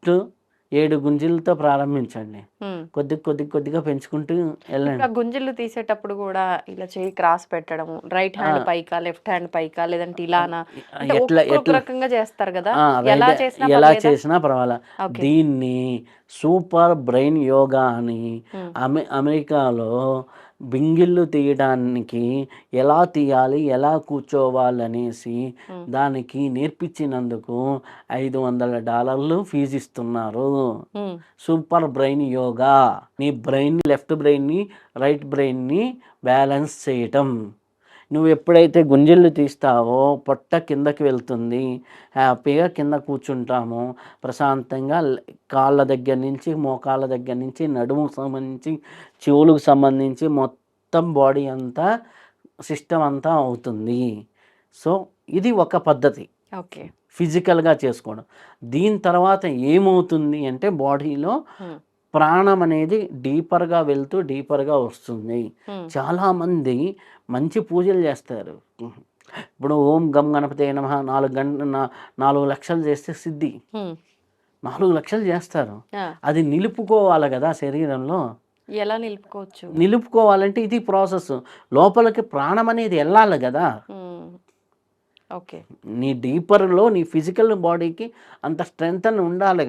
First 7 గుంజీలతో ప్రారంభించండి. కొద్దిగా పెంచుకుంటూ వెళ్ళండి. ఇప్పుడు ఆ గుంజలు తీసేటప్పుడు కూడా ఇలా చెయ్యి క్రాస్ పెట్టడము, రైట్ హ్యాండ్ పైకా, లెఫ్ట్ హ్యాండ్ పైకా, లేదంటే ఇలానా? అంటే ఎట్లా ఒక్కొక్క ఎట్లా రకంగా చేస్తారు కదా, ఎలా రైట్ చేసినా ఎలా పర్లేదా? చేసినా పర్వాలా. ఓకే. దీన్ని సూపర్ బ్రెయిన్ యోగా అని ఉమ్, అమెరికాలో బింగిళ్ళు తీయడానికి ఎలా తీయాలి, ఎలా కూర్చోవాలనేసి ఉమ్, దానికి నేర్పించినందుకు $500 ఫీజు ఇస్తున్నారు. ఉమ్, సూపర్ బ్రెయిన్ యోగా నీ లెఫ్ట్ బ్రెయిన్ని రైట్ బ్రెయిన్ని బ్యాలెన్స్ చేయటం. నువ్వు ఎప్పుడైతే గుంజిళ్ళు తీస్తావో పొట్ట కిందకి వెళ్తుంది, హ్యాపీగా కింద కూర్చుంటాము ప్రశాంతంగా. కాళ్ళ దగ్గర నుంచి మోకాళ్ళ దగ్గర నుంచి నడుముకు సంబంధించి చెవులకు సంబంధించి మొత్తం బాడీ అంతా సిస్టమ్ అంతా అవుతుంది. సో ఇది ఒక పద్ధతి ఓకే. ఫిజికల్గా చేసుకోవడం. దీని తర్వాత ఏమవుతుంది అంటే బాడీలో ఉమ్, ప్రాణం అనేది డీపర్గా వెళ్తూ డీపర్గా వస్తుంది. ఉమ్, చాలామంది మంచి పూజలు చేస్తారు. ఇప్పుడు ఓం గం గణపతి నమః 4 లక్షలు చేస్తే సిద్ధి. ఉమ్, 4 లక్షలు చేస్తారు. ఆ, అది నిలుపుకోవాలి కదా శరీరంలో. ఎలా నిలుపుకోవచ్చు? నిలుపుకోవాలంటే ఇది ప్రాసెస్. లోపలికి ప్రాణం అనేది వెళ్ళాలి కదా. ఉమ్, ఓకే. నీ డీపర్లో నీ ఫిజికల్ బాడీకి అంత స్ట్రెంగ్త్ అని ఉండాలి.